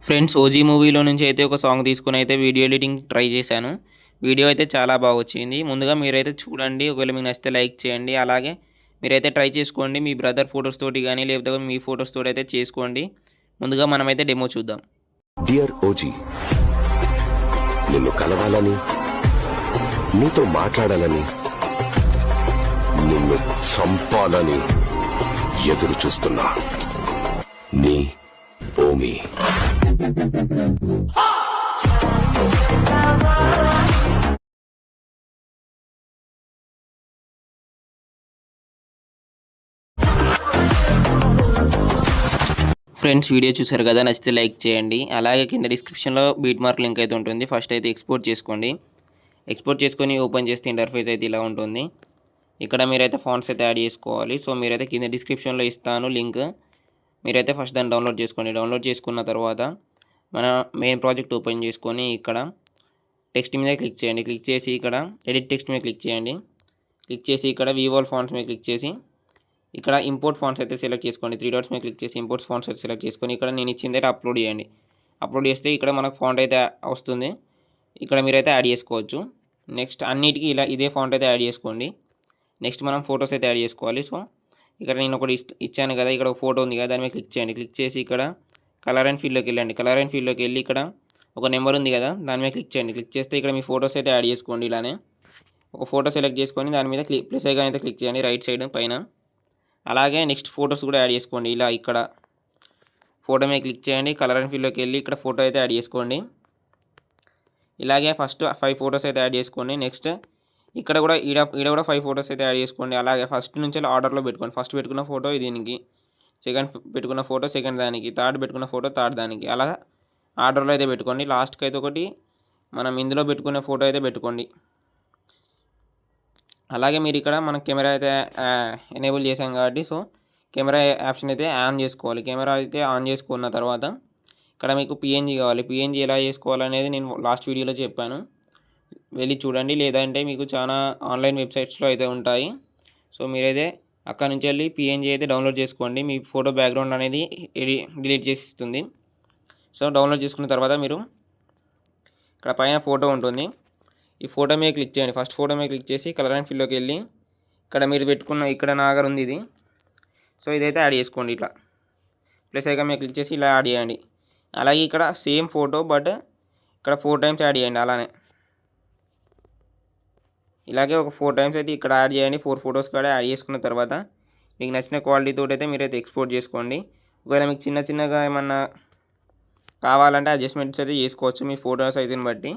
Friends, 'OG' మూవీలో నుంచి అయితే ఒక సాంగ్ తీసుకొని అయితే వీడియో ఎడిటింగ్ ట్రై చేశాను. వీడియో అయితే చాలా బాగా వచ్చింది. ముందుగా మీరైతే చూడండి. ఒకవేళ మీకు నచ్చితే లైక్ చేయండి. అలాగే మీరైతే ట్రై చేసుకోండి. మీ బ్రదర్ ఫోటోస్ తోటి గానీ, లేకపోతే మీ ఫోటోస్ తోటి అయితే చేసుకోండి. ముందుగా మనమైతే డెమో చూద్దాం. డియర్ ఓజీ, నిన్ను కలవాలని, నీతో మాట్లాడాలని, నిన్ను చంపాలని ఎదురు చూస్తున్నా. నీ ఓమి. ఫ్రెండ్స్, వీడియో చూసారు కదా, నచ్చితే లైక్ చేయండి. అలాగే కింద డిస్క్రిప్షన్లో బీట్ మార్క్ లింక్ అయితే ఉంటుంది. ఫస్ట్ అయితే ఎక్స్పోర్ట్ చేసుకోండి. ఎక్స్పోర్ట్ చేసుకొని ఓపెన్ చేస్తే ఇంటర్ఫేస్ అయితే ఇలా ఉంటుంది. ఇక్కడ మీరైతే ఫాంట్స్ అయితే యాడ్ చేసుకోవాలి. సో మీరైతే కింద డిస్క్రిప్షన్లో ఇస్తాను లింక్. మీరైతే ఫస్ట్ దాన్ని డౌన్లోడ్ చేసుకోండి. డౌన్లోడ్ చేసుకున్న తర్వాత మన మెయిన్ ప్రాజెక్ట్ ఓపెన్ చేసుకొని ఇక్కడ టెక్స్ట్ మీద క్లిక్ చేయండి. క్లిక్ చేసి ఇక్కడ ఎడిట్ టెక్స్ట్ మీద క్లిక్ చేయండి. క్లిక్ చేసి ఇక్కడ వివోల్ ఫాంట్స్ మీద క్లిక్ చేసి ఇక్కడ ఇంపోర్ట్ ఫాంట్స్ అయితే సెలెక్ట్ చేసుకోండి. 3 డాట్స్ మీద క్లిక్ చేసి ఇంపోర్ట్ ఫాంట్స్ అయితే సెలెక్ట్ చేసుకొని ఇక్కడ నేను ఇచ్చింది అయితే అప్లోడ్ చేయండి. అప్లోడ్ చేస్తే ఇక్కడ మనకు ఫాంట్ అయితే వస్తుంది. ఇక్కడ మీరైతే యాడ్ చేసుకోవచ్చు. నెక్స్ట్ అన్నిటికీ ఇలా ఇదే ఫాంట్ అయితే యాడ్ చేసుకోండి. నెక్స్ట్ మనం ఫొటోస్ అయితే యాడ్ చేసుకోవాలి. సో ఇక్కడ నేను ఒకటి ఇచ్చాను కదా, ఇక్కడ ఒక ఫోటో ఉంది కదా, దాని మీద క్లిక్ చేయండి. క్లిక్ చేసి ఇక్కడ కలర్ అండ్ ఫీల్డ్లోకి వెళ్ళండి. కలర్ అండ్ ఫీల్డ్లోకి వెళ్ళి ఇక్కడ ఒక నెంబర్ ఉంది కదా, దాని మీద క్లిక్ చేయండి. క్లిక్ చేస్తే ఇక్కడ మీ ఫొటోస్ అయితే యాడ్ చేసుకోండి. ఇలానే ఒక ఫోటో సెలెక్ట్ చేసుకొని దాని మీద ప్లస్ ఐకాన్ అయితే క్లిక్ చేయండి రైట్ సైడ్ పైన. అలాగే నెక్స్ట్ ఫొటోస్ కూడా యాడ్ చేసుకోండి. ఇలా ఇక్కడ ఫోటో మీద క్లిక్ చేయండి. కలర్ అండ్ ఫీల్డ్లోకి వెళ్ళి ఇక్కడ ఫోటో అయితే యాడ్ చేసుకోండి. ఇలాగే ఫస్ట్ 5 ఫొటోస్ అయితే యాడ్ చేసుకోండి. నెక్స్ట్ ఇక్కడ కూడా ఈడ కూడా 5 ఫొటోస్ అయితే యాడ్ చేసుకోండి. అలాగే ఫస్ట్ నుంచి ఆర్డర్లో పెట్టుకోండి. ఫస్ట్ పెట్టుకున్న ఫోటో దీనికి, సెకండ్ పెట్టుకున్న ఫోటో సెకండ్ దానికి, థర్డ్ పెట్టుకున్న ఫోటో థర్డ్ దానికి, అలా ఆర్డర్లో అయితే పెట్టుకోండి. లాస్ట్కి అయితే ఒకటి మనం ఇందులో పెట్టుకునే ఫోటో అయితే పెట్టుకోండి. అలాగే మీరు ఇక్కడ మనం కెమెరా అయితే ఎనేబుల్ చేసాం కాబట్టి సో కెమెరా ఆప్షన్ అయితే ఆన్ చేసుకోవాలి. కెమెరా అయితే ఆన్ చేసుకున్న తర్వాత ఇక్కడ మీకు పిఎన్జీ కావాలి. పిఎన్జీ ఎలా చేసుకోవాలనేది నేను లాస్ట్ వీడియోలో చెప్పాను, వెళ్ళి చూడండి. లేదంటే మీకు చాలా ఆన్లైన్ వెబ్సైట్స్లో అయితే ఉంటాయి. సో మీరైతే అక్కడ నుంచి వెళ్ళి పిఎన్జీ అయితే డౌన్లోడ్ చేసుకోండి. మీ ఫోటో బ్యాక్గ్రౌండ్ అనేది డిలీట్ చేసి ఇస్తుంది. సో డౌన్లోడ్ చేసుకున్న తర్వాత మీరు ఇక్కడ పైన ఫోటో ఉంటుంది, ఈ ఫోటో మీద క్లిక్ చేయండి. ఫస్ట్ ఫోటో మీద క్లిక్ చేసి కలర్ అండ్ ఫీల్డ్లోకి వెళ్ళి ఇక్కడ మీరు పెట్టుకున్న ఇక్కడ నాగర్ ఉంది ఇది, సో ఇదైతే యాడ్ చేసుకోండి. ఇట్లా ప్లస్ ఐకాన్ మీద క్లిక్ చేసి ఇలా యాడ్ చేయండి. అలాగే ఇక్కడ సేమ్ ఫోటో బట్ ఇక్కడ 4 టైమ్స్ యాడ్ చేయండి. అలానే ఇలాగే ఒక 4 టైమ్స్ అయితే ఇక్కడ యాడ్ చేయండి. 4 ఫొటోస్ కూడా యాడ్ చేసుకున్న తర్వాత మీకు నచ్చిన క్వాలిటీతో అయితే మీరైతే ఎక్స్పోర్ట్ చేసుకోండి. ఒకవేళ మీకు చిన్నగా ఏమన్నా కావాలంటే అడ్జస్ట్మెంట్స్ అయితే చేసుకోవచ్చు మీ ఫోటో సైజుని బట్టి.